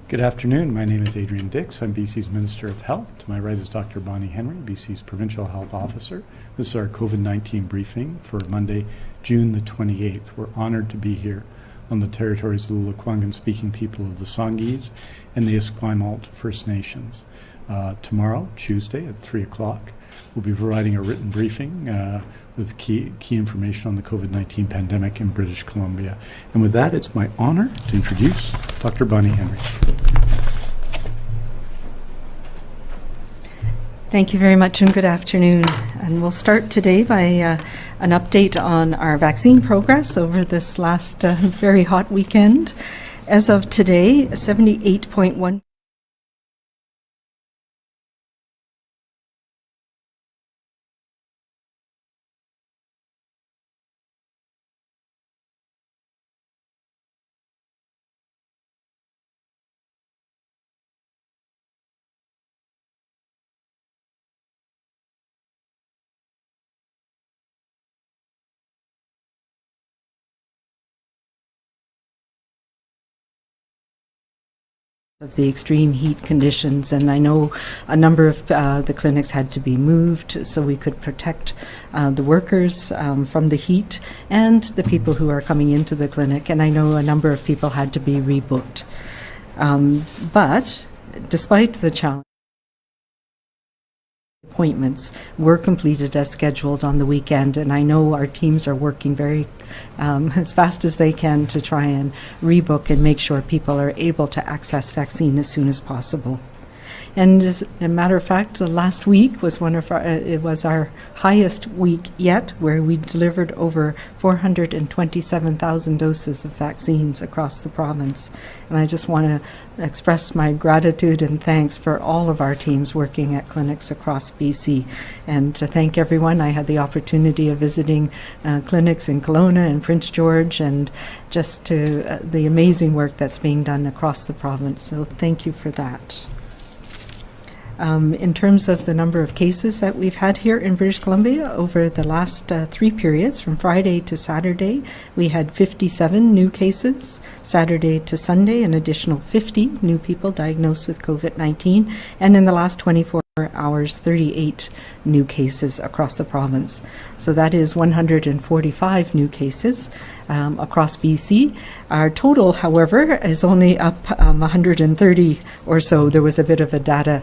Good afternoon. My name is Adrian Dix. I'm BC's Minister of Health. To my right is Dr. Bonnie Henry, BC's Provincial Health Officer. This is our COVID-19 briefing for Monday, June the 28th. We're honored to be here on the territories of the Lekwungen-speaking people of the Songhees and the Esquimalt First Nations. Tomorrow, Tuesday at 3 o'clock, we'll be providing a written briefing with key information on the COVID-19 pandemic in British Columbia. And with that, it's my honor to introduce Dr. Bonnie Henry. Thank you very much and good afternoon. And we'll start today by an update on our vaccine progress over this last very hot weekend. As of today, 78.1% of the extreme heat conditions, and I know a number of the clinics had to be moved so we could protect the workers from the heat and the people who are coming into the clinic, and I know a number of people had to be rebooked. But despite the challenge, appointments were completed as scheduled on the weekend, and I know our teams are working very as fast as they can to try and rebook and make sure people are able to access vaccine as soon as possible. And as a matter of fact, last week was it was our highest week yet, where we delivered over 427,000 doses of vaccines across the province. And I just want to express my gratitude and thanks for all of our teams working at clinics across BC. And to thank everyone, I had the opportunity of visiting clinics in Kelowna and Prince George, and just to the amazing work that's being done across the province. So thank you for that. In terms of the number of cases that we've had here in British Columbia over the last 3 periods, from Friday to Saturday, we had 57 new cases. Saturday to Sunday, an additional 50 new people diagnosed with COVID-19. And in the last 24 hours, 38 new cases across the province. So that is 145 new cases across BC. Our total, however, is only up 130 or so. There was a bit of a data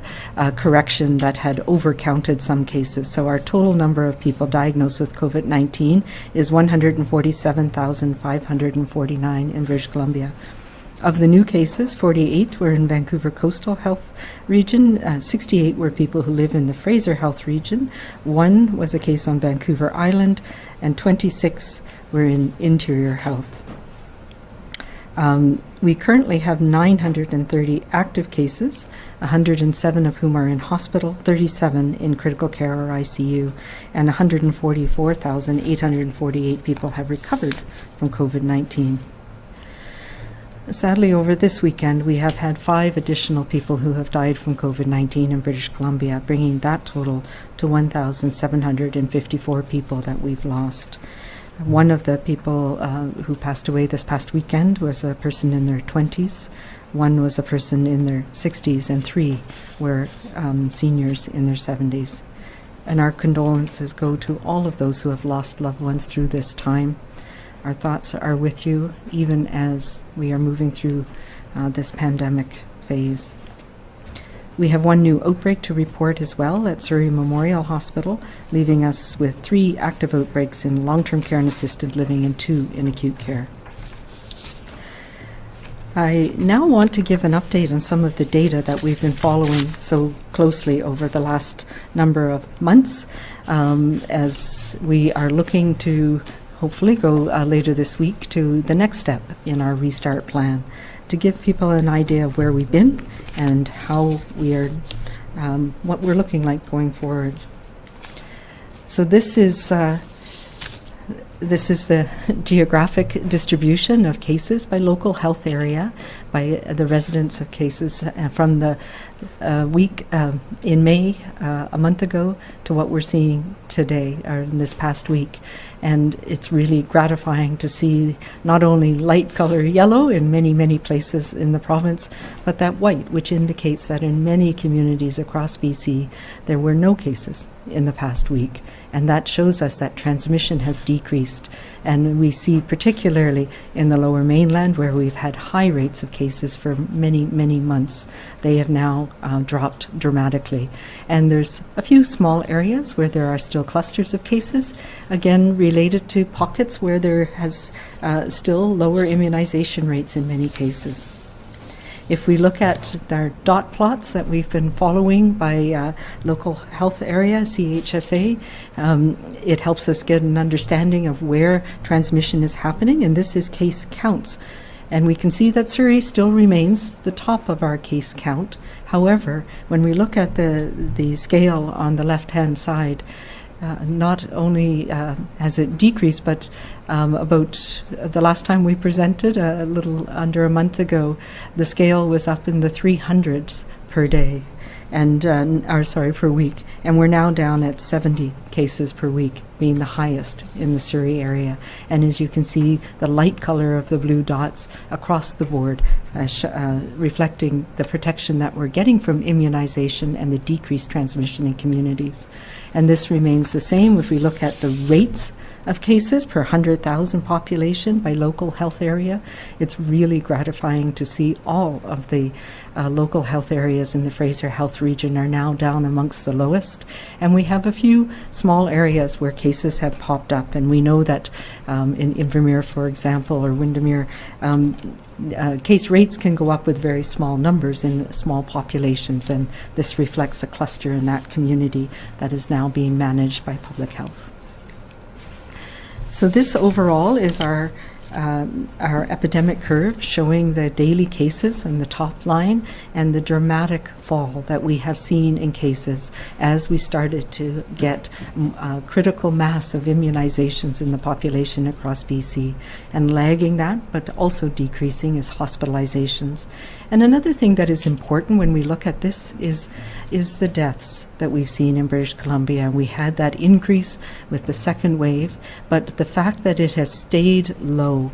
correction that had overcounted some cases. So our total number of people diagnosed with COVID-19 is 147,549 in British Columbia. Of the new cases, 48 were in Vancouver Coastal Health Region, 68 were people who live in the Fraser Health Region, 1 was a case on Vancouver Island, and 26 were in Interior Health. We currently have 930 active cases, 107 of whom are in hospital, 37 in critical care or ICU, and 144,848 people have recovered from COVID-19. Sadly, over this weekend, we have had 5 additional people who have died from COVID-19 in British Columbia, bringing that total to 1,754 people that we've lost. One of the people who passed away this past weekend was a person in their 20s. One was a person in their 60s, and 3 were seniors in their 70s. And our condolences go to all of those who have lost loved ones through this time. Our thoughts are with you, even as we are moving through this pandemic phase. We have 1 new outbreak to report as well at Surrey Memorial Hospital, leaving us with 3 active outbreaks in long-term care and assisted living and 2 in acute care. I now want to give an update on some of the data that we've been following so closely over the last number of months, as we are looking to hopefully go later this week to the next step in our restart plan, to give people an idea of where we've been and how we are, what we're looking like going forward. So this is the geographic distribution of cases by local health area, by the residents of cases from the week in May, a month ago, to what we're seeing today, or in this past week. And it's really gratifying to see not only light color yellow in many, many places in the province, but that white, which indicates that in many communities across BC, there were no cases in the past week. And that shows us that transmission has decreased. And we see particularly in the Lower Mainland, where we've had high rates of cases for many, many months, they have now dropped dramatically. And there's a few small areas where there are still clusters of cases, again related to pockets where there has still lower immunization rates in many cases. If we look at our dot plots that we've been following by local health area, CHSA, it helps us get an understanding of where transmission is happening, and this is case counts. And we can see that Surrey still remains the top of our case count. However, when we look at the scale on the left-hand side, not only has it decreased, but about the last time we presented, a little under a month ago, the scale was up in the 300s per day, and per week, and we're now down at 70 cases per week, being the highest in the Surrey area. And as you can see, the light color of the blue dots across the board, reflecting the protection that we're getting from immunization and the decreased transmission in communities. And this remains the same if we look at the rates of cases per 100,000 population by local health area. It's really gratifying to see all of the local health areas in the Fraser Health region are now down amongst the lowest. And we have a few small areas where cases have popped up. And we know that in Invermere, for example, or Windermere, case rates can go up with very small numbers in small populations. And this reflects a cluster in that community that is now being managed by public health. So this overall is our epidemic curve, showing the daily cases on the top line and the dramatic fall that we have seen in cases as we started to get critical mass of immunizations in the population across BC. And lagging that, but also decreasing, is hospitalizations. And another thing that is important when we look at this is the deaths that we've seen in British Columbia. We had that increase with the second wave, but the fact that it has stayed low,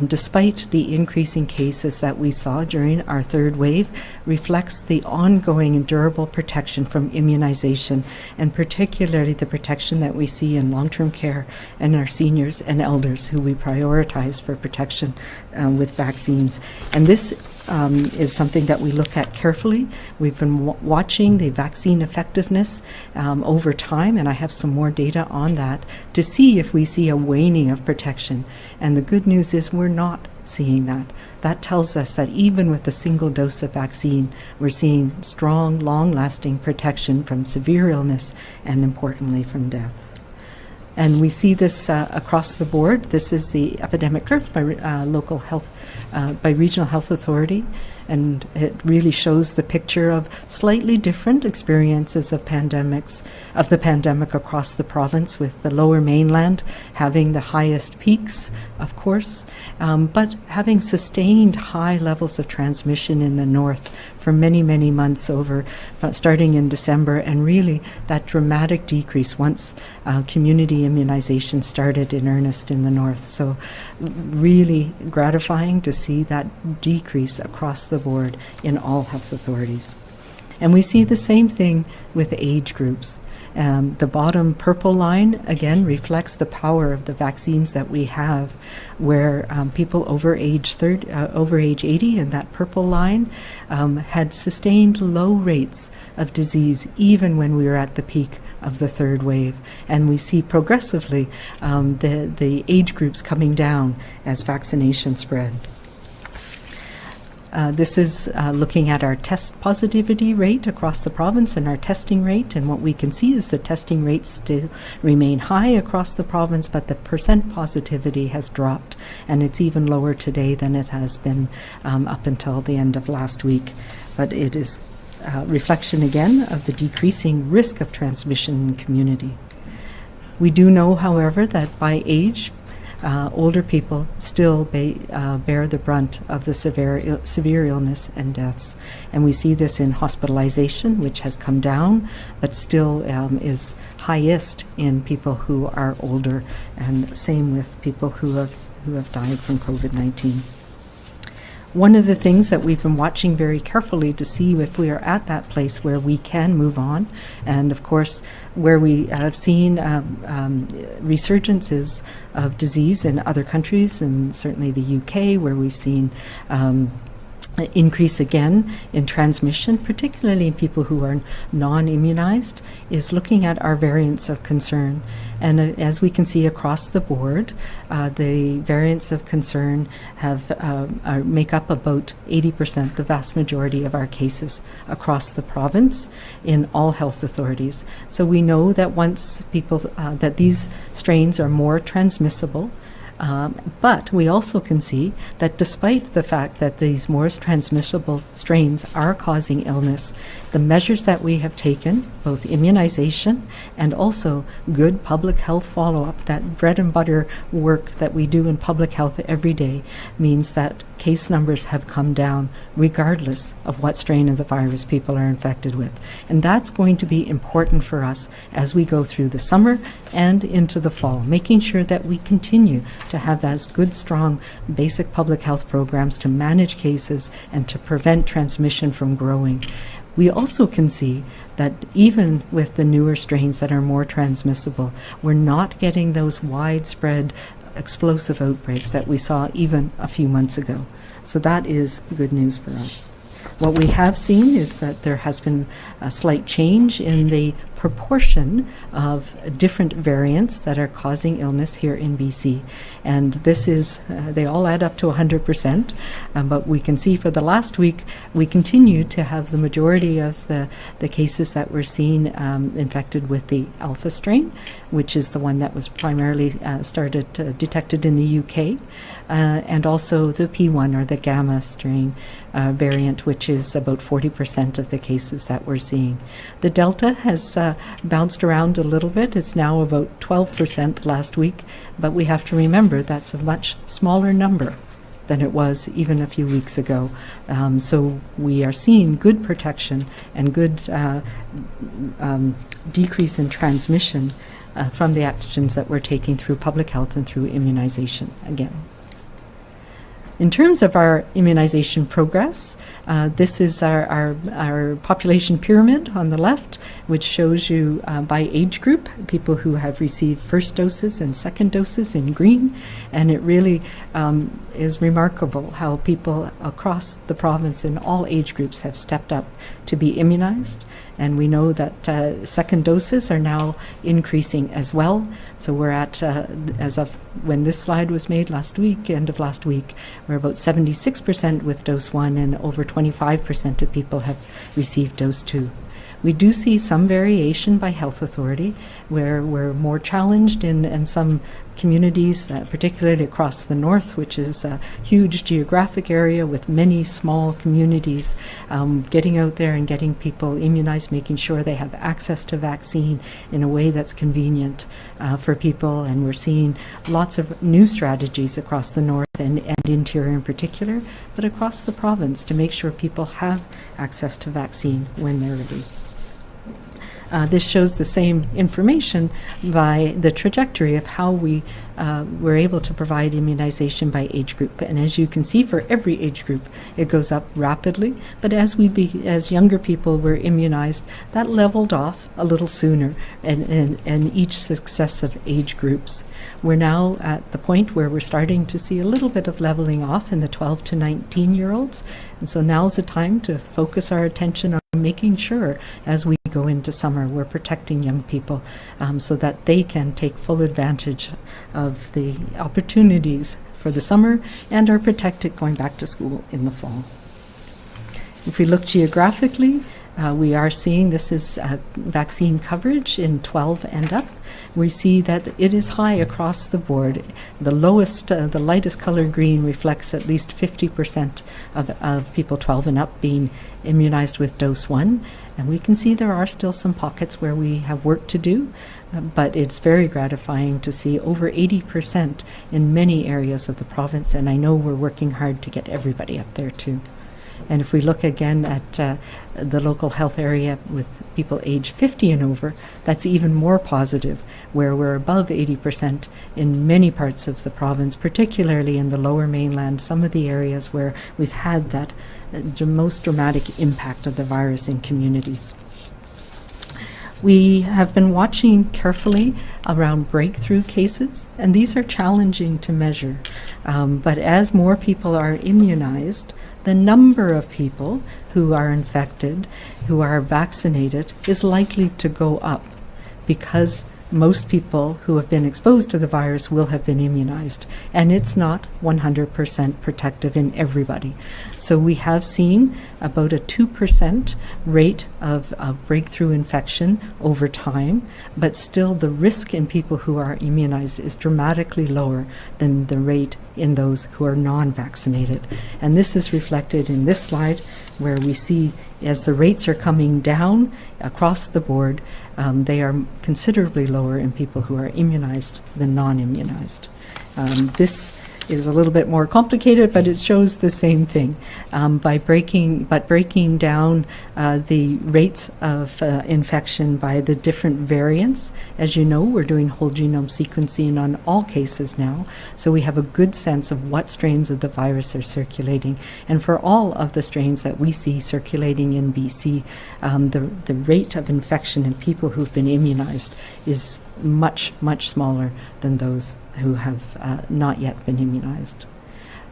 despite the increasing cases that we saw during our third wave, reflects the ongoing and durable protection from immunization, and particularly the protection that we see in long-term care and our seniors and elders who we prioritize for protection with vaccines. And this is something that we look at carefully. We've been watching the vaccine effectiveness over time, and I have some more data on that to see if we see a waning of protection. And the good news is we're not seeing that. That tells us that even with a single dose of vaccine, we're seeing strong, long-lasting protection from severe illness and, importantly, from death. And we see this across the board. This is the epidemic curve by local health, by regional health authority, and it really shows the picture of slightly different experiences of the pandemic across the province, with the Lower Mainland having the highest peaks, of course, but having sustained high levels of transmission in the north for many, many months starting in December, and really that dramatic decrease once community immunization started in earnest in the north. So really gratifying to see that decrease across the board in all health authorities. And we see the same thing with age groups. The bottom purple line, again, reflects the power of the vaccines that we have, where people over age 80, in that purple line, had sustained low rates of disease even when we were at the peak of the third wave. And we see progressively the age groups coming down as vaccination spread. This is looking at our test positivity rate across the province and our testing rate, and what we can see is the testing rates still remain high across the province, but the percent positivity has dropped, and it's even lower today than it has been up until the end of last week. But it is reflection again of the decreasing risk of transmission in community. We do know, however, that by age, older people still bear the brunt of the severe illness and deaths. And we see this in hospitalization, which has come down, but still is highest in people who are older, and same with people who have died from COVID-19. One of the things that we've been watching very carefully to see if we are at that place where we can move on, and of course where we have seen resurgences of disease in other countries, and certainly the UK, where we've seen increase again in transmission, particularly in people who are non-immunized, is looking at our variants of concern. And as we can see across the board, the variants of concern make up about 80%, the vast majority of our cases across the province in all health authorities. So we know that once people, that these strains are more transmissible, but we also can see that despite the fact that these more transmissible strains are causing illness, the measures that we have taken, both immunization and also good public health follow-up, that bread and butter work that we do in public health every day, means that case numbers have come down regardless of what strain of the virus people are infected with. And that's going to be important for us as we go through the summer and into the fall, making sure that we continue to have those good, strong, basic public health programs to manage cases and to prevent transmission from growing. We also can see that even with the newer strains that are more transmissible, we're not getting those widespread explosive outbreaks that we saw even a few months ago. So that is good news for us. What we have seen is that there has been a slight change in the proportion of different variants that are causing illness here in BC. And this is, they all add up to 100%, but we can see for the last week, we continue to have the majority of the cases that we're seeing infected with the alpha strain, which is the one that was primarily detected in the UK, and also the P1 or the gamma strain variant, which is about 40% of the cases that we're seeing. The Delta has bounced around a little bit. It's now about 12% last week, but we have to remember that's a much smaller number than it was even a few weeks ago. So we are seeing good protection and good decrease in transmission from the actions that we're taking through public health and through immunization again. In terms of our immunization progress, this is our population pyramid on the left, which shows you by age group, people who have received first doses and second doses in green. And it really is remarkable how people across the province in all age groups have stepped up to be immunized. And we know that second doses are now increasing as well. So we're at, as of when this slide was made last week, end of last week, we're about 76% with dose 1 and over 25% of people have received dose 2. We do see some variation by health authority, where we're more challenged in some communities, particularly across the north, which is a huge geographic area with many small communities, getting out there and getting people immunized, making sure they have access to vaccine in a way that's convenient for people. And we're seeing lots of new strategies across the north and interior in particular, but across the province to make sure people have access to vaccine when they're ready. This shows the same information by the trajectory of how we were able to provide immunization by age group. And as you can see, for every age group, it goes up rapidly. But as younger people were immunized, that leveled off a little sooner in each successive age groups. We're now at the point where we're starting to see a little bit of leveling off in the 12 to 19-year-olds. And so now's the time to focus our attention on making sure as we go into summer we're protecting young people so that they can take full advantage of the opportunities for the summer and are protected going back to school in the fall. If we look geographically, we are seeing this is vaccine coverage in 12 and up. we see that it is high across the board. The lightest color green reflects at least 50% of people 12 and up being immunized with dose 1. And we can see there are still some pockets where we have work to do, but it's very gratifying to see over 80% in many areas of the province, and I know we're working hard to get everybody up there too. And if we look again at the local health area with people age 50 and over, that's even more positive, where we're above 80% in many parts of the province, particularly in the lower mainland, some of the areas where we've had that most dramatic impact of the virus in communities. We have been watching carefully around breakthrough cases, and these are challenging to measure. But as more people are immunized, the number of people who are infected, who are vaccinated, is likely to go up because most people who have been exposed to the virus will have been immunized, and it's not 100% protective in everybody. So we have seen about a 2% rate of breakthrough infection over time, but still the risk in people who are immunized is dramatically lower than the rate in those who are non-vaccinated. And this is reflected in this slide, where we see as the rates are coming down across the board, they are considerably lower in people who are immunized than non-immunized. This is a little bit more complicated, but it shows the same thing. By breaking down the rates of infection by the different variants. As you know, we're doing whole genome sequencing on all cases now, so we have a good sense of what strains of the virus are circulating. And for all of the strains that we see circulating in BC, the rate of infection in people who've been immunized is much, much smaller than those who have not yet been immunized.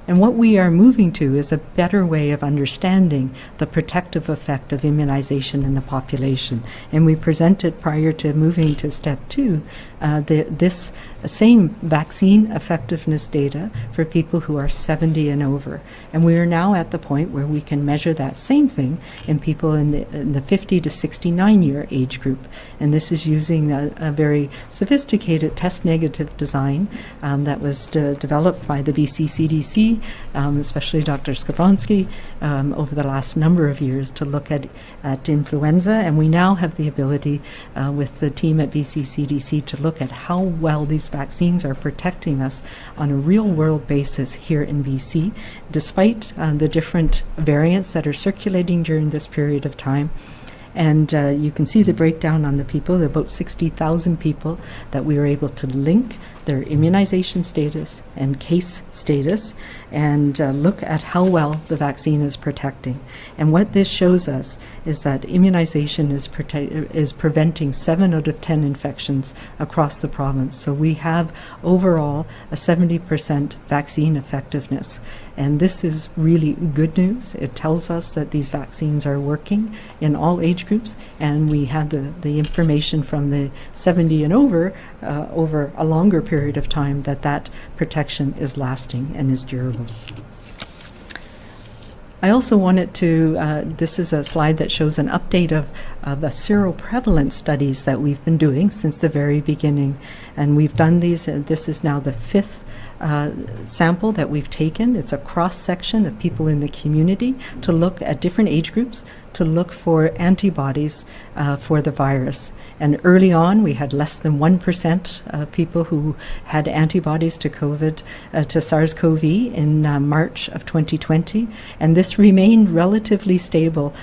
And what we are moving to is a better way of understanding the protective effect of immunization in the population. And we presented, prior to moving to step 2, this same vaccine effectiveness data for people who are 70 and over. And we are now at the point where we can measure that same thing in people in the 50 to 69 year age group. And this is using a very sophisticated test negative design that was developed by the BC CDC, especially Dr. Skowronski, over the last number of years to look at influenza. And we now have the ability with the team at BC CDC to look at how well these vaccines are protecting us on a real-world basis here in BC, despite the different variants that are circulating during this period of time. And you can see the breakdown on the people. There are about 60,000 people that we were able to link their immunization status and case status and look at how well the vaccine is protecting. And what this shows us is that immunization is preventing 7 out of 10 infections across the province. So we have overall a 70% vaccine effectiveness. And this is really good news. It tells us that these vaccines are working in all age groups, and we have the information from the 70 and over a longer period of time that protection is lasting and is durable. I also wanted to, this is a slide that shows an update of the seroprevalence studies that we've been doing since the very beginning. And we've done these, and this is now the 5th sample that we've taken. It's a cross-section of people in the community to look at different age groups to look for antibodies for the virus. And early on, we had less than 1% of people who had antibodies to to SARS-CoV in March of 2020. And this remained relatively stable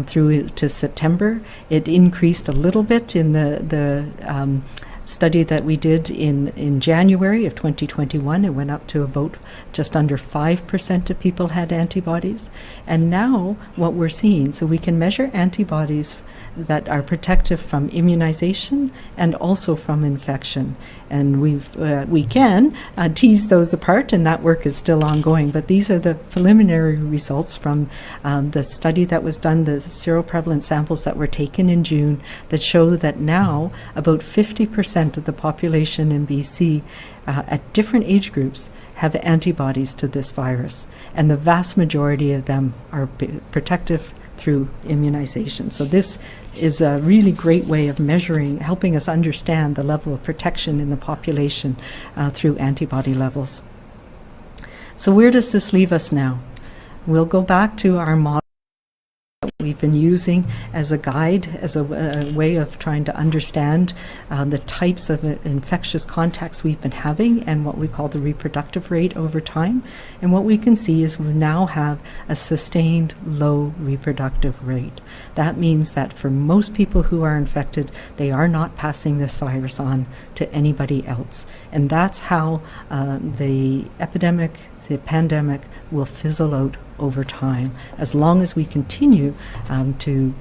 through to September. It increased a little bit in the study that we did in January of 2021. It went up to about just under 5% of people had antibodies. And now what we're seeing, so we can measure antibodies that are protective from immunization and also from infection. And we can tease those apart, and that work is still ongoing. But these are the preliminary results from the study that was done, the seroprevalence samples that were taken in June, that show that now about 50% of the population in BC at different age groups have antibodies to this virus. And the vast majority of them are protective through immunization. So this is a really great way of measuring, helping us understand the level of protection in the population through antibody levels. So where does this leave us now? We'll go back to our model that we've been using as a guide, as a way of trying to understand the types of infectious contacts we've been having and what we call the reproductive rate over time. And what we can see is we now have a sustained low reproductive rate. That means that for most people who are infected, they are not passing this virus on to anybody else. And that's how the pandemic will fizzle out over time, as long as we continue to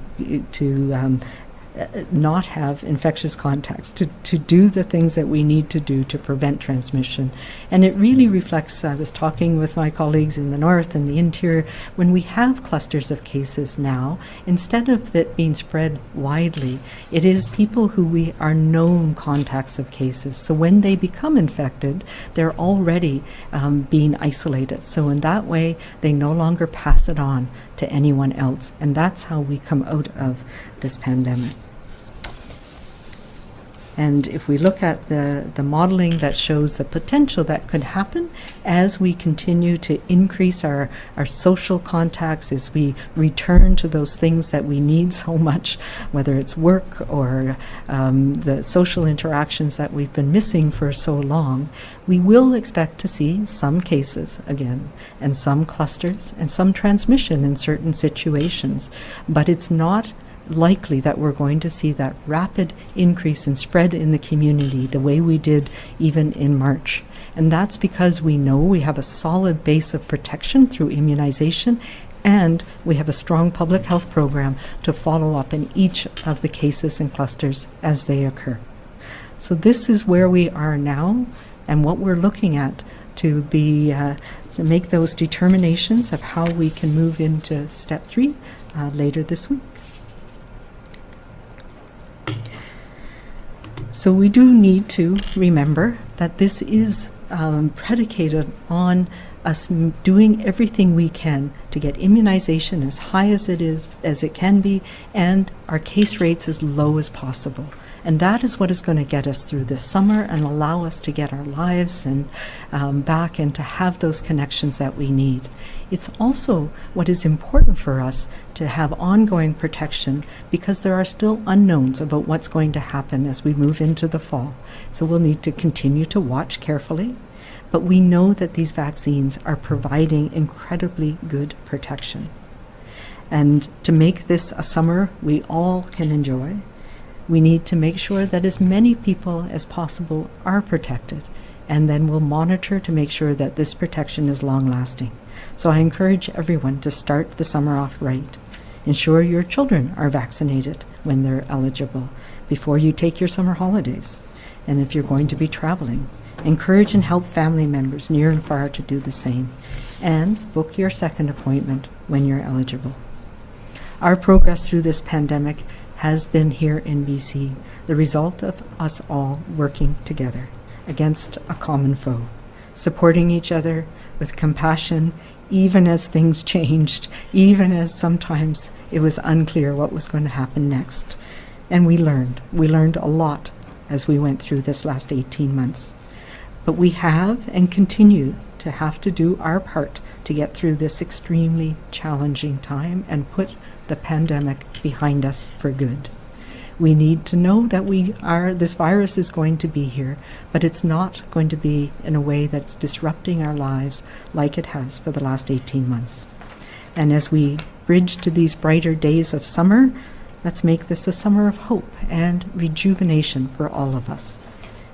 not have infectious contacts, to do the things that we need to do to prevent transmission. And it really reflects, I was talking with my colleagues in the north and the interior, when we have clusters of cases now, instead of that being spread widely, it is people who we are known contacts of cases. So when they become infected, they're already being isolated. So in that way, they no longer pass it on to anyone else. And that's how we come out of this pandemic. And if we look at the modeling that shows the potential that could happen as we continue to increase our social contacts, as we return to those things that we need so much, whether it's work or the social interactions that we've been missing for so long, we will expect to see some cases again, and some clusters, and some transmission in certain situations. But it's not likely that we're going to see that rapid increase in spread in the community the way we did even in March. And that's because we know we have a solid base of protection through immunization, and we have a strong public health program to follow up in each of the cases and clusters as they occur. So this is where we are now, and what we're looking at to make those determinations of how we can move into step 3 later this week. So we do need to remember that this is predicated on us doing everything we can to get immunization as high as it can be, and our case rates as low as possible. And that is what is going to get us through this summer and allow us to get our lives and back and to have those connections that we need. It's also what is important for us to have ongoing protection, because there are still unknowns about what's going to happen as we move into the fall. So we'll need to continue to watch carefully, but we know that these vaccines are providing incredibly good protection. And to make this a summer we all can enjoy, we need to make sure that as many people as possible are protected, and then we'll monitor to make sure that this protection is long-lasting. So I encourage everyone to start the summer off right. Ensure your children are vaccinated when they're eligible before you take your summer holidays. And if you're going to be traveling, encourage and help family members near and far to do the same. And book your second appointment when you're eligible. Our progress through this pandemic has been here in BC the result of us all working together against a common foe, supporting each other with compassion, even as things changed, even as sometimes it was unclear what was going to happen next. And we learned a lot as we went through this last 18 months. But we have and continue to have to do our part to get through this extremely challenging time and put the pandemic behind us for good. We need to know that this virus is going to be here, but it's not going to be in a way that's disrupting our lives like it has for the last 18 months. And as we bridge to these brighter days of summer, let's make this a summer of hope and rejuvenation for all of us.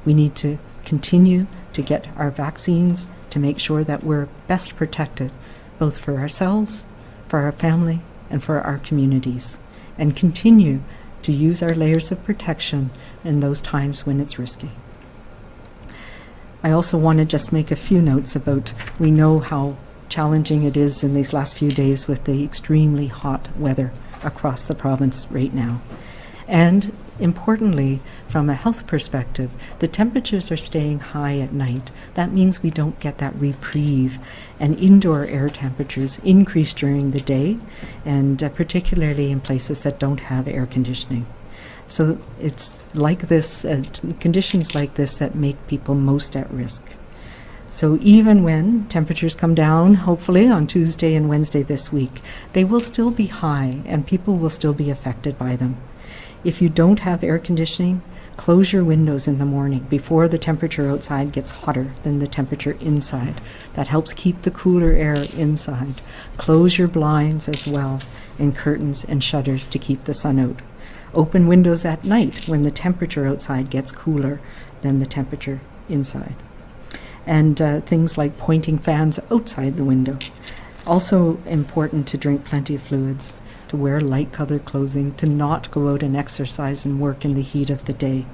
We need to continue to get our vaccines to make sure that we're best protected, both for ourselves, for our family, and for our communities, and continue to use our layers of protection in those times when it's risky. I also want to just make a few notes about, we know how challenging it is in these last few days with the extremely hot weather across the province right now. And Importantly, from a health perspective, the temperatures are staying high at night. That means we don't get that reprieve, and indoor air temperatures increase during the day, and particularly in places that don't have air conditioning. So it's like this, conditions like this that make people most at risk. So even when temperatures come down, hopefully on Tuesday and Wednesday this week, they will still be high and people will still be affected by them. If you don't have air conditioning, close your windows in the morning before the temperature outside gets hotter than the temperature inside. That helps keep the cooler air inside. Close your blinds as well, and curtains and shutters to keep the sun out. Open windows at night when the temperature outside gets cooler than the temperature inside. And things like pointing fans outside the window. Also important to drink plenty of fluids, to wear light-colored clothing, to not go out and exercise and work in the heat of the day,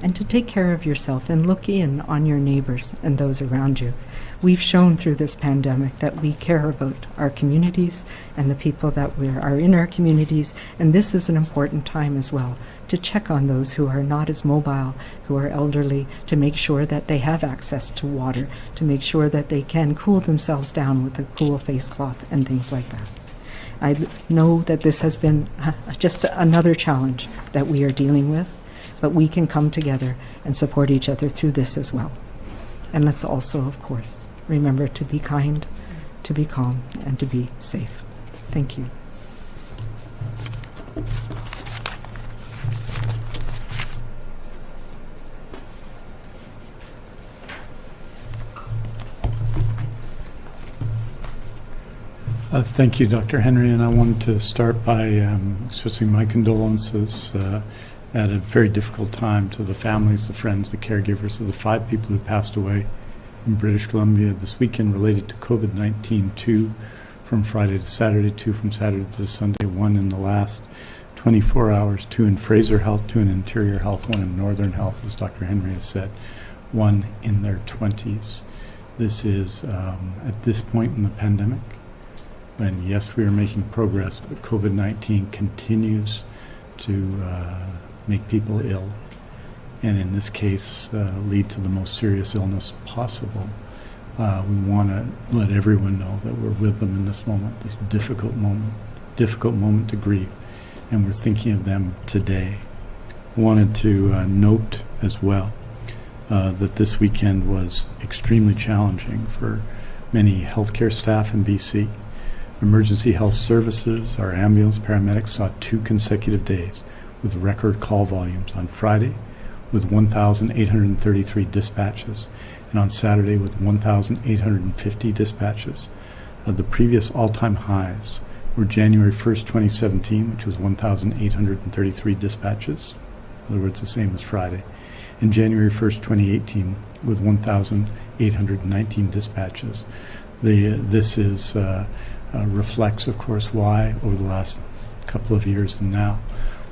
and to take care of yourself and look in on your neighbors and those around you. We've shown through this pandemic that we care about our communities and the people that are in our communities, and this is an important time as well to check on those who are not as mobile, who are elderly, to make sure that they have access to water, to make sure that they can cool themselves down with a cool face cloth and things like that. I know that this has been just another challenge that we are dealing with, but we can come together and support each other through this as well. And let's also, of course, remember to be kind, to be calm, and to be safe. Thank you. Thank you, Dr. Henry, and I wanted to start by expressing my condolences at a very difficult time to the families, the friends, the caregivers of the 5 people who passed away in British Columbia this weekend related to COVID-19, 2 from Friday to Saturday, 2 from Saturday to Sunday, 1 in the last 24 hours, 2 in Fraser Health, 2 in Interior Health, 1 in Northern Health, as Dr. Henry has said, 1 in their 20s. This is, at this point in the pandemic, and yes, we are making progress, but COVID-19 continues to make people ill, and in this case, lead to the most serious illness possible. We want to let everyone know that we're with them in this moment, this difficult moment to grieve, and we're thinking of them today. I wanted to note as well that this weekend was extremely challenging for many healthcare staff in BC. Emergency health services, our ambulance paramedics saw 2 consecutive days with record call volumes on Friday with 1,833 dispatches and on Saturday with 1,850 dispatches. The previous all-time highs were January 1st, 2017, which was 1,833 dispatches, in other words, the same as Friday, and January 1st, 2018, with 1,819 dispatches. This is reflects, of course, why over the last couple of years and now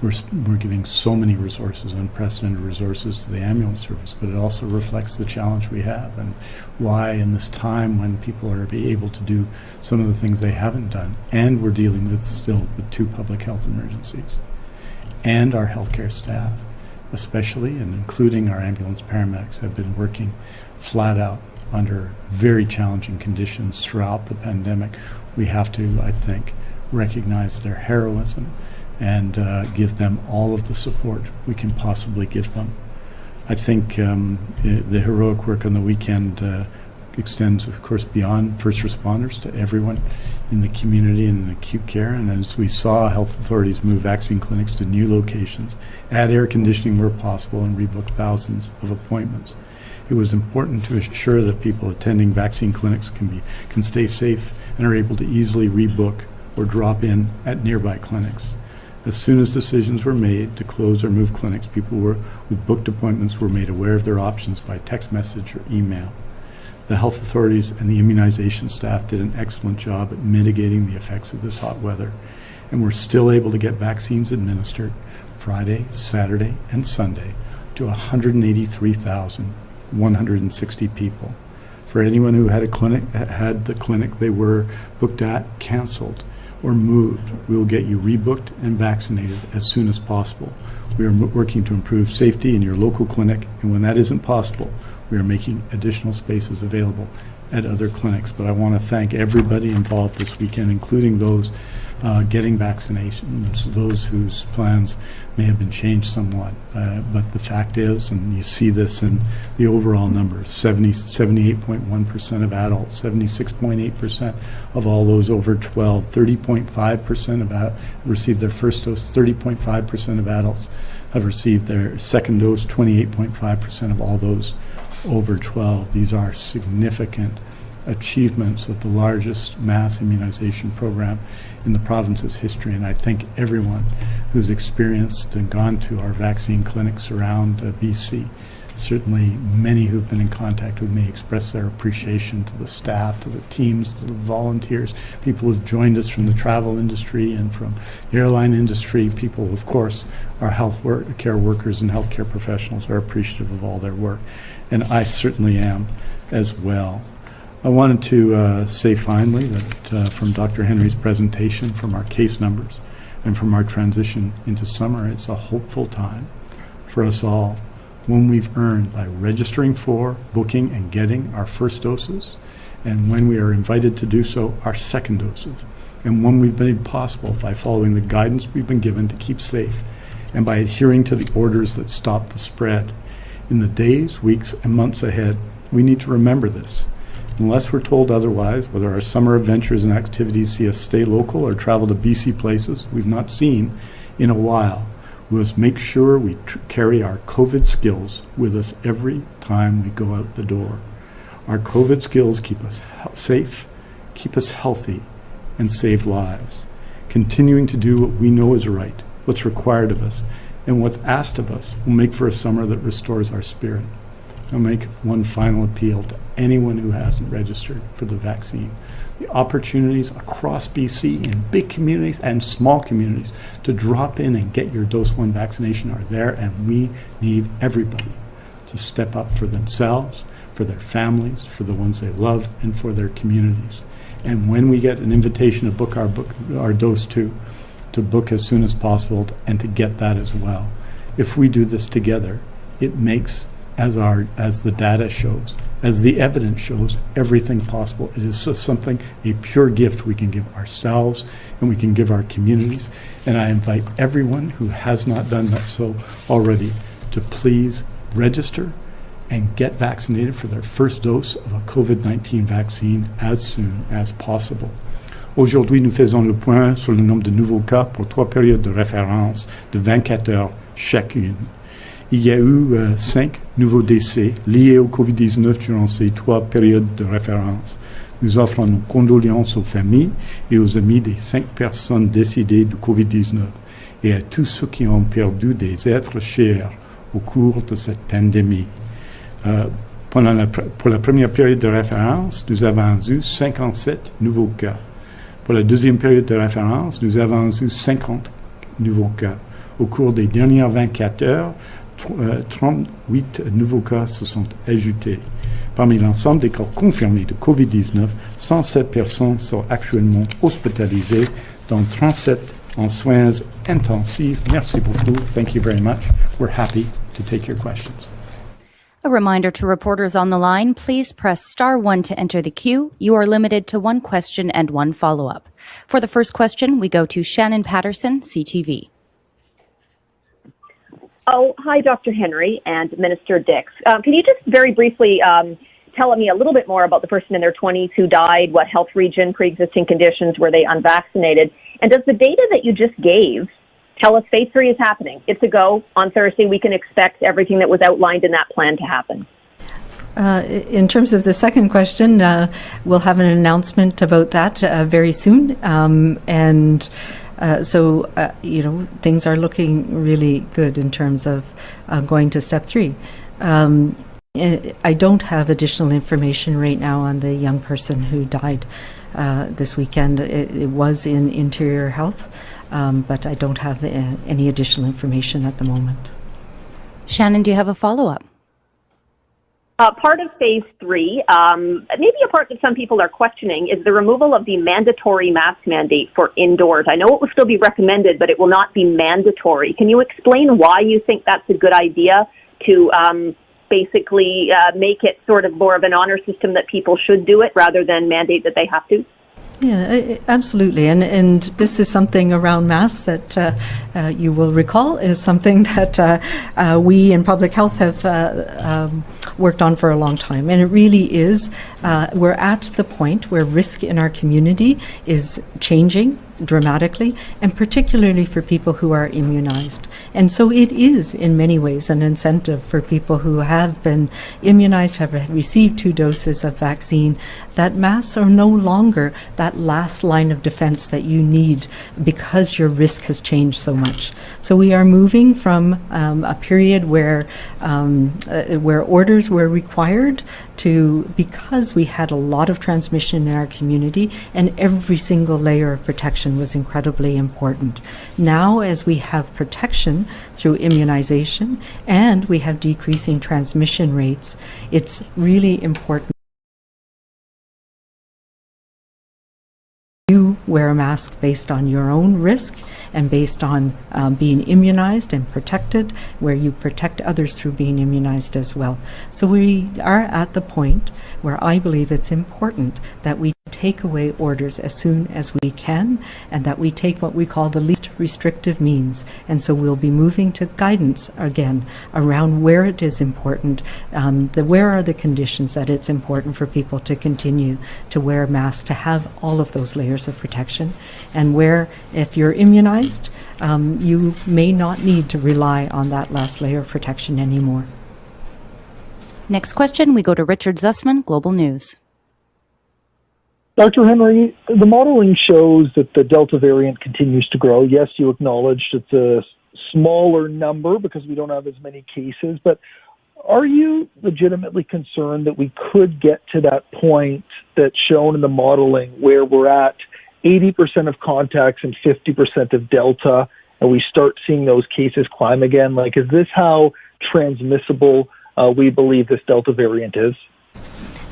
we're giving so many resources, unprecedented resources to the ambulance service, but it also reflects the challenge we have and why in this time when people are able to do some of the things they haven't done, and we're dealing with still with 2 public health emergencies, and our healthcare staff, especially and including our ambulance paramedics, have been working flat out under very challenging conditions throughout the pandemic. We have to, I think, recognize their heroism and give them all of the support we can possibly give them. I think the heroic work on the weekend extends, of course, beyond first responders to everyone in the community and in acute care. And as we saw health authorities move vaccine clinics to new locations, add air conditioning where possible, and rebook thousands of appointments, it was important to ensure that people attending vaccine clinics can stay safe and are able to easily rebook or drop in at nearby clinics. As soon as decisions were made to close or move clinics, people with booked appointments were made aware of their options by text message or email. The health authorities and the immunization staff did an excellent job at mitigating the effects of this hot weather, and were still able to get vaccines administered Friday, Saturday, and Sunday to 183,160 people. For anyone who had the clinic they were booked at canceled or moved, we will get you rebooked and vaccinated as soon as possible. We are working to improve safety in your local clinic, and when that isn't possible, we are making additional spaces available at other clinics. But I want to thank everybody involved this weekend, including those getting vaccinations, those whose plans may have been changed somewhat. But the fact is, and you see this in the overall numbers, 78.1% of adults, 76.8% of all those over 12, 30.5% of received their first dose, 30.5% of adults have received their second dose, 28.5% of all those over 12. These are significant achievements of the largest mass immunization program in the province's history, and I thank everyone who's experienced and gone to our vaccine clinics around BC. Certainly many who've been in contact with me express their appreciation to the staff, to the teams, to the volunteers, people who've joined us from the travel industry and from the airline industry. People, of course, our care workers and healthcare professionals are appreciative of all their work, and I certainly am as well. I wanted to say finally that from Dr. Henry's presentation, from our case numbers, and from our transition into summer, it's a hopeful time for us all when we've earned by registering for, booking, and getting our first doses, and when we are invited to do so, our second doses, and when we've made possible by following the guidance we've been given to keep safe, and by adhering to the orders that stop the spread. In the days, weeks, and months ahead, we need to remember this. Unless we're told otherwise, whether our summer adventures and activities see us stay local or travel to BC places we've not seen in a while, we must make sure we carry our COVID skills with us every time we go out the door. Our COVID skills keep us safe, keep us healthy, and save lives. Continuing to do what we know is right, what's required of us, and what's asked of us will make for a summer that restores our spirit. I'll make one final appeal to anyone who hasn't registered for the vaccine. The opportunities across BC in big communities and small communities to drop in and get your dose 1 vaccination are there, and we need everybody to step up for themselves, for their families, for the ones they love, and for their communities. And when we get an invitation to book our dose 2, to book as soon as possible and to get that as well. If we do this together, it makes, as the data shows, as the evidence shows, everything possible. It is something, a pure gift we can give ourselves and we can give our communities. And I invite everyone who has not done that so already to please register and get vaccinated for their first dose of a COVID-19 vaccine as soon as possible. Aujourd'hui, nous faisons le point sur le nombre de nouveaux cas pour 3 périodes de référence de 24 heures chacune. Il y a eu 5 nouveaux décès liés au COVID-19 durant ces 3 périodes de référence. Nous offrons nos condoléances aux familles et aux amis des 5 personnes décédées du COVID-19 et à tous ceux qui ont perdu des êtres chers au cours de cette pandémie. Pour la première période de référence, nous avons eu 57 nouveaux cas. Pour la deuxième période de référence, nous avons eu 50 nouveaux cas. Au cours des dernières 24 heures, 38 nouveaux cas se sont ajoutés. Parmi l'ensemble des cas confirmés de COVID-19, 107 personnes sont actuellement hospitalisées, dont 37 en soins intensifs. Merci beaucoup. Thank you very much. We're happy to take your questions. A reminder to reporters on the line, please press *1 to enter the queue. You are limited to 1 question and 1 follow-up. For the first question, we go to Shannon Patterson, CTV. Oh, hi, Dr. Henry and Minister Dix. Can you just very briefly tell me a little bit more about the person in their 20s who died, what health region, pre-existing conditions, were they unvaccinated? And does the data that you just gave tell us phase 3 is happening? It's a go. On Thursday, we can expect everything that was outlined in that plan to happen. In terms of the second question, we'll have an announcement about that very soon. So, things are looking really good in terms of going to step 3. I don't have additional information right now on the young person who died this weekend. It was in Interior Health, but I don't have any additional information at the moment. Shannon, do you have a follow-up? Part of phase 3, maybe a part that some people are questioning, is the removal of the mandatory mask mandate for indoors. I know it will still be recommended, but it will not be mandatory. Can you explain why you think that's a good idea to basically make it sort of more of an honor system that people should do it rather than mandate that they have to? Yeah, absolutely. And this is something around masks that you will recall is something that we in public health have worked on for a long time. And it really is, we're at the point where risk in our community is changing dramatically, and particularly for people who are immunized. And so it is, in many ways, an incentive for people who have been immunized, have received 2 doses of vaccine, that masks are no longer that last line of defense that you need because your risk has changed so much. So we are moving from a period where orders were required to, because we had a lot of transmission in our community and every single layer of protection was incredibly important. Now, as we have protection through immunization and we have decreasing transmission rates, it's really important you wear a mask based on your own risk and based on being immunized and protected, where you protect others through being immunized as well. So we are at the point where I believe it's important that we take away orders as soon as we can, and that we take what we call the least restrictive means. And so we'll be moving to guidance again around where it is important, where are the conditions that it's important for people to continue to wear masks, to have all of those layers of protection, and where, if you're immunized, you may not need to rely on that last layer of protection anymore. Next question, we go to Richard Zussman, Global News. Dr. Henry, the modeling shows that the Delta variant continues to grow. Yes, you acknowledged it's a smaller number because we don't have as many cases, but are you legitimately concerned that we could get to that point that's shown in the modeling where we're at 80% of contacts and 50% of Delta, and we start seeing those cases climb again? Like, is this how transmissible we believe this Delta variant is?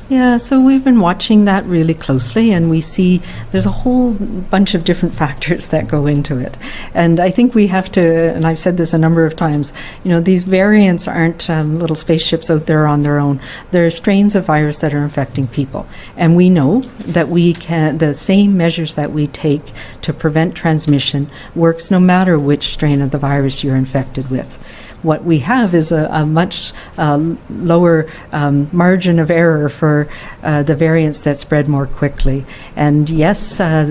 Yeah, so we've been watching that really closely, and we see there's a whole bunch of different factors that go into it. And I think we have to, and I've said this a number of times, these variants aren't little spaceships out there on their own. They're strains of virus that are infecting people. And we know that the same measures that we take to prevent transmission works no matter which strain of the virus you're infected with. What we have is a much lower margin of error for the variants that spread more quickly. And yes,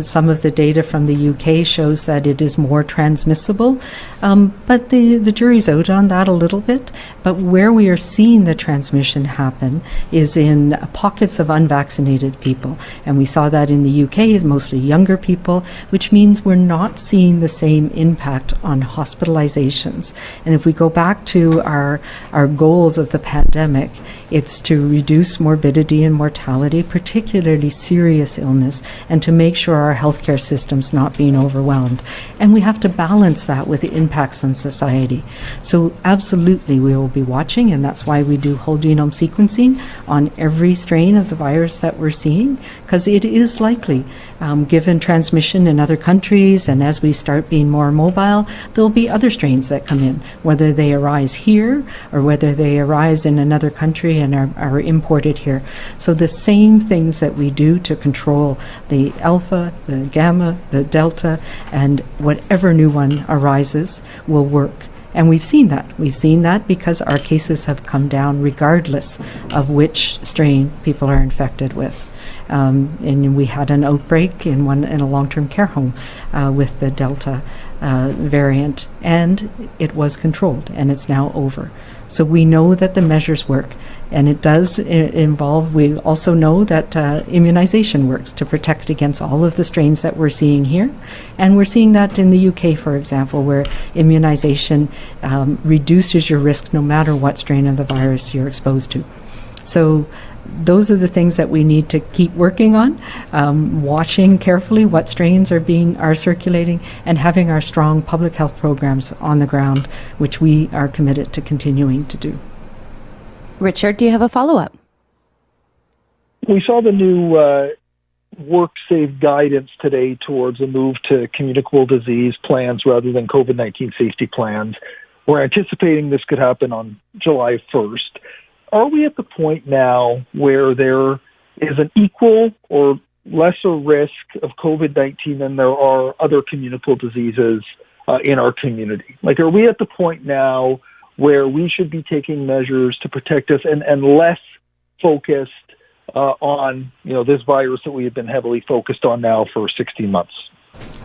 some of the data from the UK shows that it is more transmissible, but the jury's out on that a little bit. But where we are seeing the transmission happen is in pockets of unvaccinated people. And we saw that in the UK, mostly younger people, which means we're not seeing the same impact on hospitalizations. And if we go back to our goals of the pandemic, it's to reduce morbidity and mortality, particularly serious illness, and to make sure our healthcare system's not being overwhelmed. And we have to balance that with the impacts on society. So absolutely we will be watching, and that's why we do whole genome sequencing on every strain of the virus that we're seeing, because it is likely, given transmission in other countries, and as we start being more mobile, there'll be other strains that come in, whether they arise here or whether they arise in another country and are imported here. So the same things that we do to control the alpha, the gamma, the delta, and whatever new one arises will work. And we've seen that. We've seen that because our cases have come down regardless of which strain people are infected with. And we had an outbreak in a long-term care home with the Delta variant, and it was controlled, and it's now over. So we know that the measures work, and it does involve, we also know that immunization works to protect against all of the strains that we're seeing here. And we're seeing that in the UK, for example, where immunization reduces your risk no matter what strain of the virus you're exposed to. So those are the things that we need to keep working on, watching carefully what strains are circulating, and having our strong public health programs on the ground, which we are committed to continuing to do. Richard, do you have a follow-up? We saw the new WorkSafe guidance today towards a move to communicable disease plans rather than COVID-19 safety plans. We're anticipating this could happen on July 1st. Are we at the point now where there is an equal or lesser risk of COVID-19 than there are other communicable diseases in our community? Like, are we at the point now where we should be taking measures to protect us and less focused on, this virus that we have been heavily focused on now for 16 months?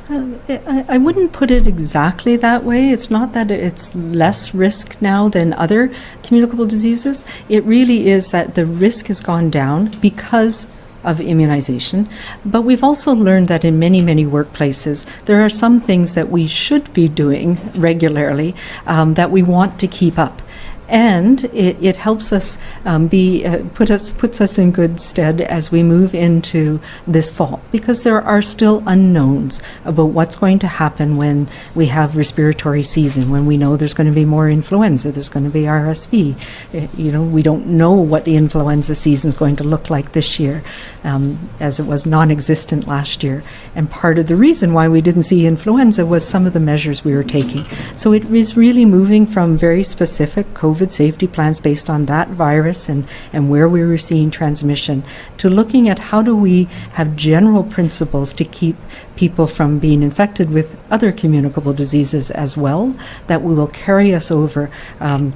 I wouldn't put it exactly that way. It's not that it's less risk now than other communicable diseases. It really is that the risk has gone down because of immunization. But we've also learned that in many, many workplaces, there are some things that we should be doing regularly that we want to keep up. And it helps us puts us in good stead as we move into this fall, because there are still unknowns about what's going to happen when we have respiratory season, when we know there's going to be more influenza, there's going to be RSV. We don't know what the influenza season is going to look like this year, as it was non-existent last year. And part of the reason why we didn't see influenza was some of the measures we were taking. So it is really moving from very specific COVID safety plans based on that virus and where we were seeing transmission to looking at how do we have general principles to keep people from being infected with other communicable diseases as well, that we will carry us over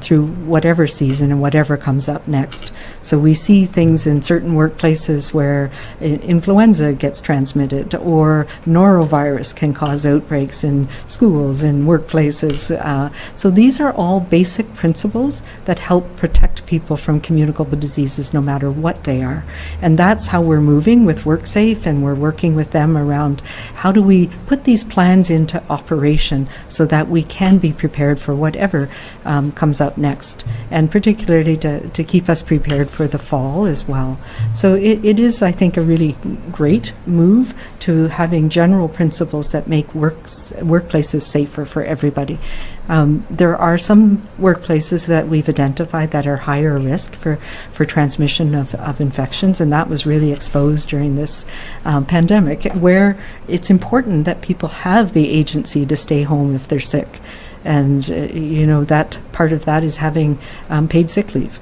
through whatever season and whatever comes up next. So we see things in certain workplaces where influenza gets transmitted, or norovirus can cause outbreaks in schools and workplaces. So these are all basic principles that help protect people from communicable diseases no matter what they are. And that's how we're moving with WorkSafe, and we're working with them around how do we put these plans into operation so that we can be prepared for whatever comes up next, and particularly to keep us prepared for the fall as well. So it is, I think, a really great move to having general principles that make workplaces safer for everybody. There are some workplaces that we've identified that are higher risk for transmission of infections, and that was really exposed during this pandemic, where it's important that people have the agency to stay home if they're sick. And, that part of that is having paid sick leave.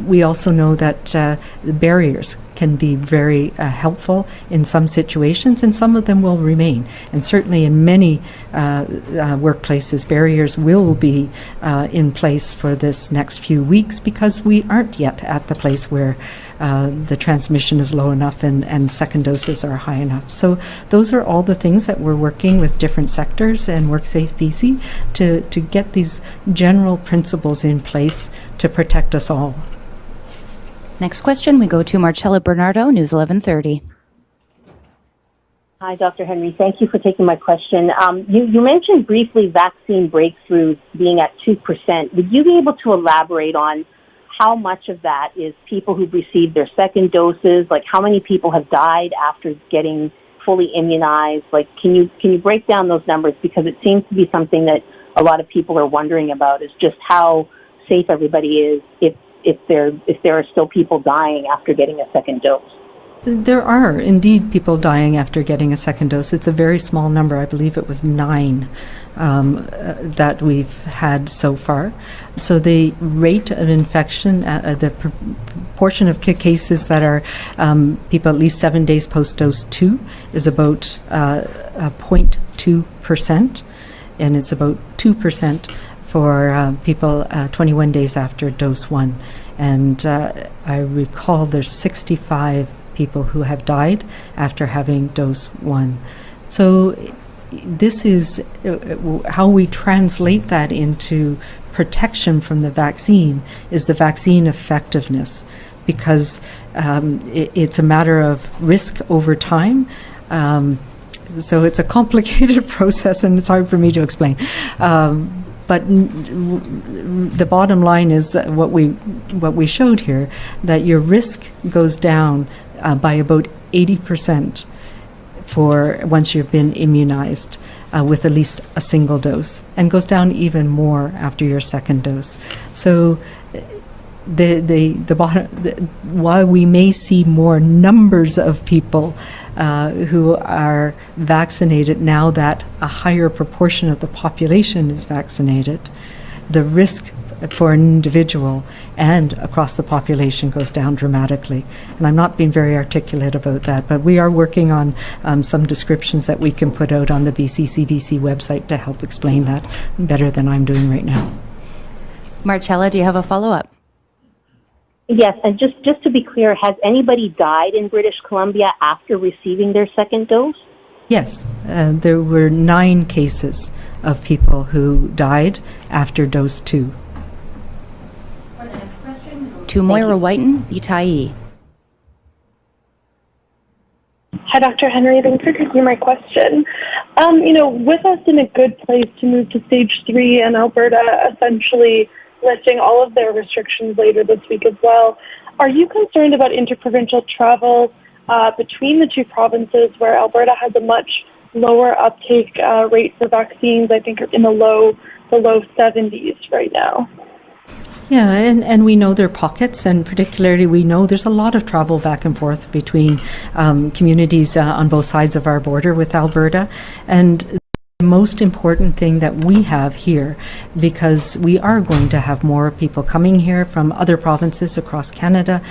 We also know that the barriers can be very helpful in some situations, and some of them will remain. And certainly in many workplaces, barriers will be in place for this next few weeks, because we aren't yet at the place where the transmission is low enough and second doses are high enough. So those are all the things that we're working with different sectors and WorkSafe BC to get these general principles in place to protect us all. Next question, we go to Marcella Bernardo, News 1130. Hi, Dr. Henry. Thank you for taking my question. You mentioned briefly vaccine breakthroughs being at 2%. Would you be able to elaborate on how much of that is people who've received their second doses? Like, how many people have died after getting fully immunized? Like, can you break down those numbers? Because it seems to be something that a lot of people are wondering about, is just how safe everybody is if there are still people dying after getting a second dose. There are indeed people dying after getting a second dose. It's a very small number. I believe it was 9 that we've had so far. So the rate of infection, the proportion of cases that are people at least 7 days post-dose 2 is about 0.2%, and it's about 2% for people 21 days after dose 1. And I recall there's 65 people who have died after having dose 1. So this is how we translate that into protection from the vaccine, is the vaccine effectiveness, because it's a matter of risk over time. So it's a complicated process, and it's hard for me to explain. But the bottom line is what we showed here, that your risk goes down by about 80% for once you've been immunized with at least a single dose, and goes down even more after your second dose. So while we may see more numbers of people who are vaccinated now that a higher proportion of the population is vaccinated, the risk for an individual and across the population goes down dramatically. And I'm not being very articulate about that, but we are working on some descriptions that we can put out on the BC CDC website to help explain that better than I'm doing right now. Marcella, do you have a follow-up? Yes, and just to be clear, has anybody died in British Columbia after receiving their second dose? Yes, there were 9 cases of people who died after dose 2. For the next question, to Moira Whiten, the Tyee. Hi, Dr. Henry. Thanks for taking my question. With us in a good place to move to stage 3 and Alberta essentially lifting all of their restrictions later this week as well, are you concerned about interprovincial travel between the two provinces where Alberta has a much lower uptake rate for vaccines, I think in the low 70s right now? Yeah, and we know there are pockets, and particularly we know there's a lot of travel back and forth between communities on both sides of our border with Alberta. And the most important thing that we have here, because we are going to have more people coming here from other provinces across Canada,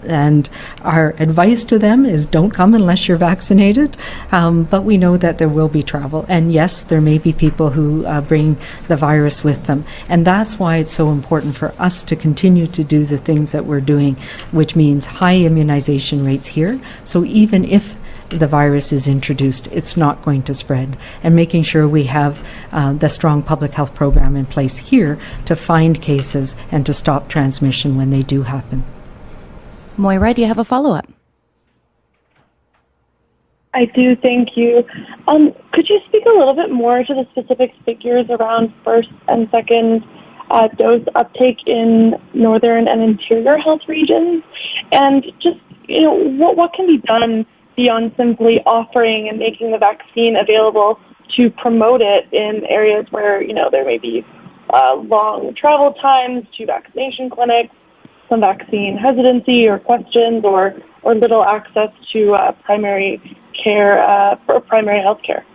and our advice to them is don't come unless you're vaccinated, but we know that there will be travel. And yes, there may be people who bring the virus with them. And that's why it's so important for us to continue to do the things that we're doing, which means high immunization rates here. So even if the virus is introduced, it's not going to spread, and making sure we have the strong public health program in place here to find cases and to stop transmission when they do happen. Moira, do you have a follow-up? I do, thank you. Could you speak a little bit more to the specific figures around first and second dose uptake in northern and interior health regions? And just, what can be done beyond simply offering and making the vaccine available to promote it in areas where, there may be long travel times to vaccination clinics, some vaccine hesitancy or questions, or little access to primary care, primary health care?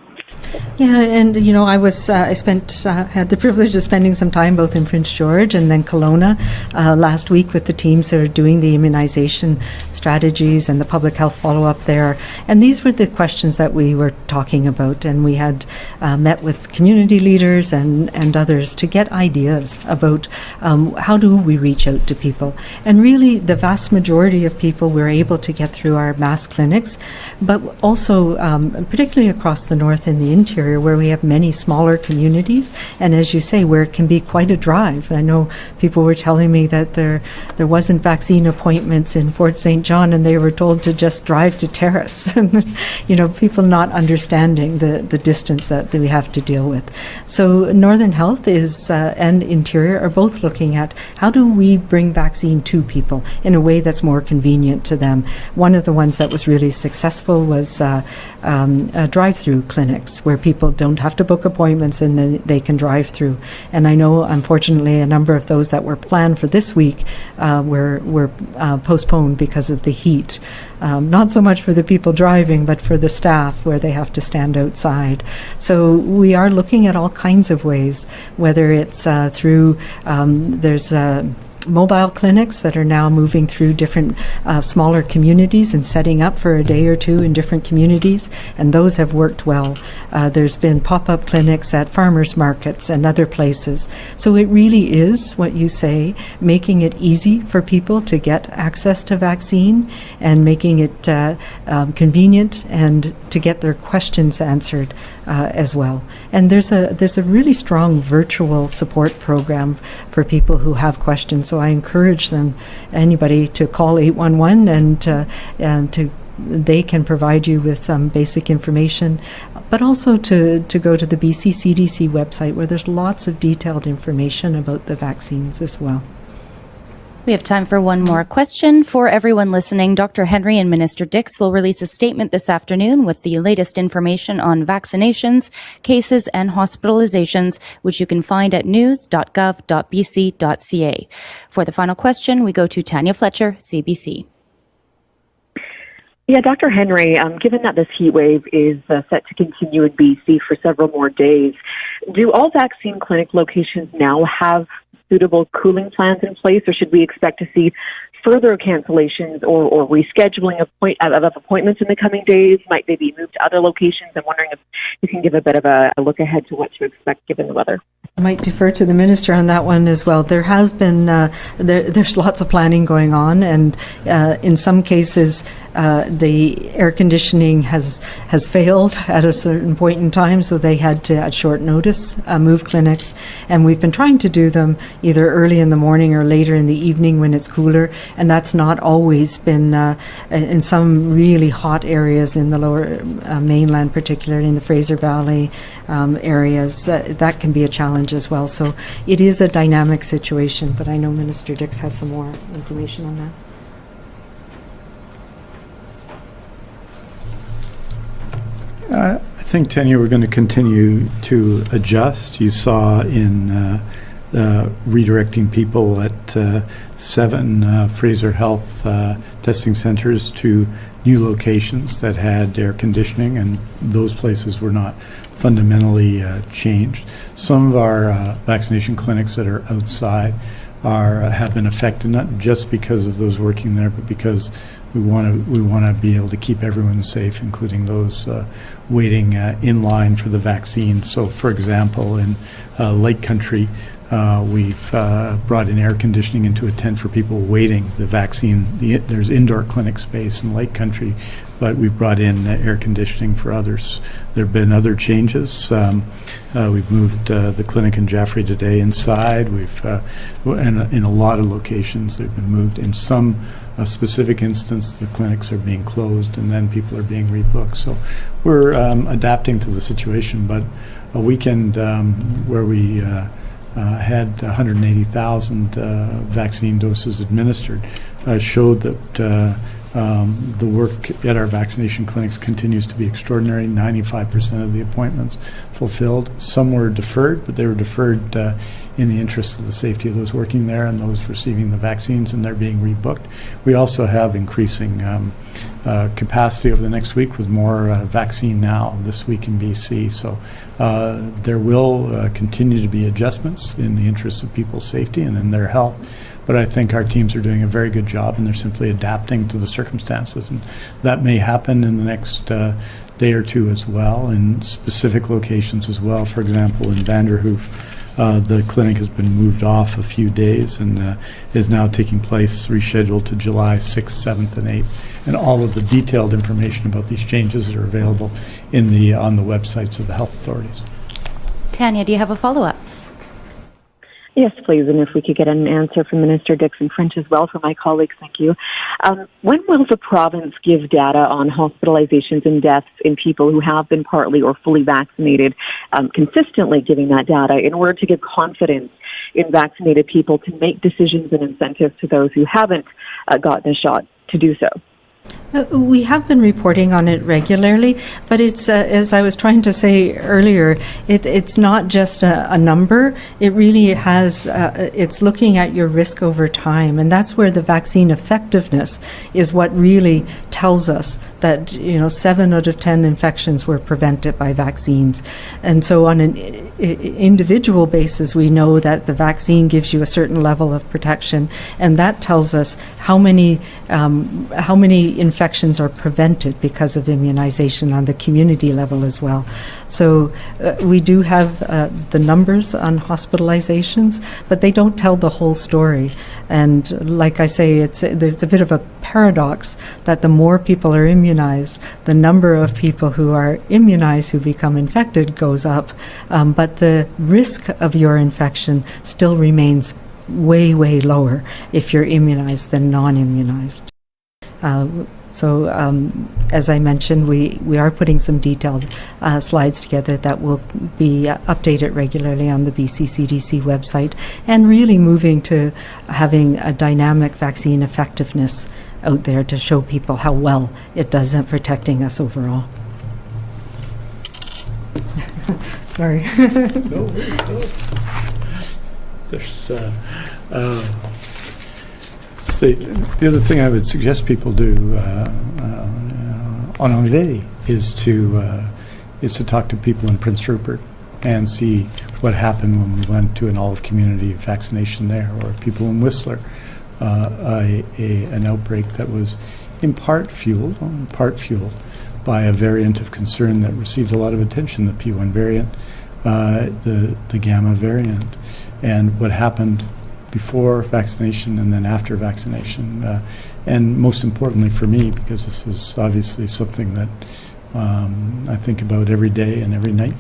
Yeah, and I had the privilege of spending some time both in Prince George and then Kelowna last week with the teams that are doing the immunization strategies and the public health follow-up there. And these were the questions that we were talking about, and we had met with community leaders and others to get ideas about how do we reach out to people. And really, the vast majority of people we're able to get through our mass clinics, but also particularly across the north and the interior, where we have many smaller communities, and as you say, where it can be quite a drive. I know people were telling me that there wasn't vaccine appointments in Fort St. John, and they were told to just drive to Terrace. People not understanding the distance that we have to deal with. So Northern Health and Interior are both looking at how do we bring vaccine to people in a way that's more convenient to them. One of the ones that was really successful was drive-through clinics, where people don't have to book appointments and then they can drive through. And I know, unfortunately, a number of those that were planned for this week were postponed because of the heat. Not so much for the people driving, but for the staff, where they have to stand outside. So we are looking at all kinds of ways, whether it's through, there's mobile clinics that are now moving through different smaller communities and setting up for a day or two in different communities, and those have worked well. There's been pop-up clinics at farmers markets and other places. So it really is what you say, making it easy for people to get access to vaccine and making it convenient and to get their questions answered as well. And there's a really strong virtual support program for people who have questions. So I encourage anybody to call 811 and they can provide you with some basic information, but also to go to the BC CDC website, where there's lots of detailed information about the vaccines as well. We have time for one more question. For everyone listening, Dr. Henry and Minister Dix will release a statement this afternoon with the latest information on vaccinations, cases, and hospitalizations, which you can find at news.gov.bc.ca. For the final question, we go to Tanya Fletcher, CBC. Yeah, Dr. Henry, given that this heat wave is set to continue in BC for several more days, do all vaccine clinic locations now have suitable cooling plans in place, or should we expect to see further cancellations or rescheduling of appointments in the coming days? Might they be moved to other locations? I'm wondering if you can give a bit of a look ahead to what to expect given the weather. I might defer to the minister on that one as well. There has been there's lots of planning going on, and in some cases the air conditioning has failed at a certain point in time, so they had to at short notice move clinics, and we've been trying to do them either early in the morning or later in the evening when it's cooler, and that's not always been in some really hot areas in the lower mainland, particularly in the Fraser Valley areas. That can be a challenge as well. So it is a dynamic situation, but I know Minister Dix has some more information on that. I think, Tanya, we're going to continue to adjust. You saw in redirecting people at 7 Fraser Health testing centers to new locations that had air conditioning, and those places were not fundamentally changed. Some of our vaccination clinics that are outside have been affected, not just because of those working there, but because we want to be able to keep everyone safe, including those waiting in line for the vaccine. So, for example, in Lake Country, we've brought in air conditioning into a tent for people waiting the vaccine. There's indoor clinic space in Lake Country, but we've brought in air conditioning for others. There have been other changes. We've moved the clinic in Jaffrey today inside. And in a lot of locations they've been moved. In some specific instance, the clinics are being closed and then people are being rebooked. So we're adapting to the situation, but a weekend where we had 180,000 vaccine doses administered showed that the work at our vaccination clinics continues to be extraordinary. 95% of the appointments fulfilled. Some were deferred, but they were deferred in the interest of the safety of those working there and those receiving the vaccines, and they're being rebooked. We also have increasing capacity over the next week with more Vaccine Now this week in BC. So there will continue to be adjustments in the interest of people's safety and in their health. But I think our teams are doing a very good job, and they're simply adapting to the circumstances. And that may happen in the next day or two as well, in specific locations as well. For example, in Vanderhoof, the clinic has been moved off a few days and is now taking place, rescheduled to July 6th, 7th, and 8th. And all of the detailed information about these changes are available on the websites of the health authorities. Tanya, do you have a follow-up? Yes, please, and if we could get an answer from Minister Dix in French as well for my colleagues, thank you. When will the province give data on hospitalizations and deaths in people who have been partly or fully vaccinated, consistently giving that data in order to give confidence in vaccinated people to make decisions and incentives to those who haven't gotten a shot to do so? We have been reporting on it regularly, but it's, as I was trying to say earlier, it's not just a number. It really has, it's looking at your risk over time, and that's where the vaccine effectiveness is what really tells us that, 7 out of 10 infections were prevented by vaccines. And so on an individual basis, we know that the vaccine gives you a certain level of protection, and that tells us how many infections are prevented because of immunization on the community level as well. So we do have the numbers on hospitalizations, but they don't tell the whole story. And like I say, there's a bit of a paradox that the more people are immunized, the number of people who are immunized who become infected goes up, but the risk of your infection still remains way, way lower if you're immunized than non-immunized. So, as I mentioned, we are putting some detailed slides together that will be updated regularly on the BC CDC website, and really moving to having a dynamic vaccine effectiveness out there to show people how well it does at protecting us overall. Sorry. No. There's the other thing I would suggest people do en anglais is to talk to people in Prince Rupert and see what happened when we went to an all-of-community vaccination there, or people in Whistler, an outbreak that was in part fueled by a variant of concern that received a lot of attention, the P1 variant, the Gamma variant, and what happened before vaccination and then after vaccination. And most importantly for me, because this is obviously something that I think about every day and every night,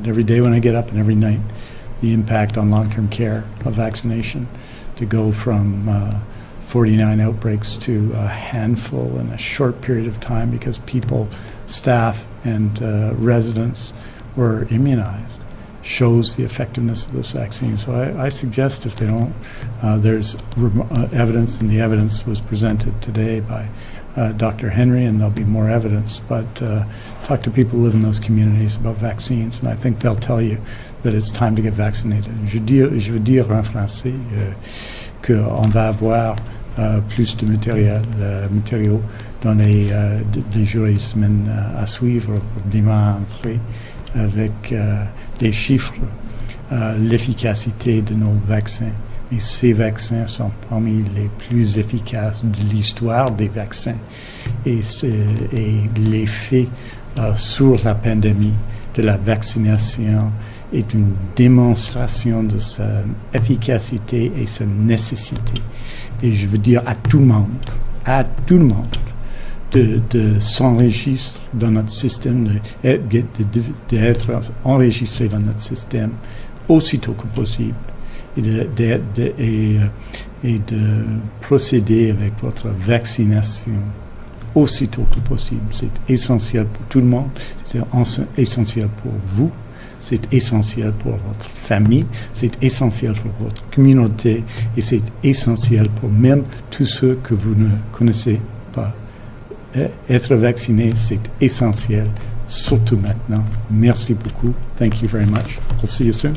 every day when I get up and every night, the impact on long-term care of vaccination, to go from 49 outbreaks to a handful in a short period of time because people, staff, and residents were immunized, shows the effectiveness of this vaccine. So I suggest, if they don't, there's evidence, and the evidence was presented today by Dr. Henry, and there'll be more evidence, but talk to people who live in those communities about vaccines, and I think they'll tell you that it's time to get vaccinated. Je veux dire en français qu'on va avoir plus de matériaux dans les jours et semaines à suivre pour démontrer avec des chiffres l'efficacité de nos vaccins. Et ces vaccins sont parmi les plus efficaces de l'histoire des vaccins. Et l'effet sur la pandémie de la vaccination est une démonstration de sa efficacité et sa nécessité. Et je veux dire à tout le monde, de s'enregistrer dans notre système, d'être enregistré dans notre système aussitôt que possible, et de procéder avec votre vaccination aussitôt que possible. C'est essentiel pour tout le monde, c'est essentiel pour vous, c'est essentiel pour votre famille, c'est essentiel pour votre communauté, et c'est essentiel pour même tous ceux que vous ne connaissez pas. Être vacciné, c'est essentiel, surtout maintenant. Merci beaucoup. Thank you very much. I'll see you soon.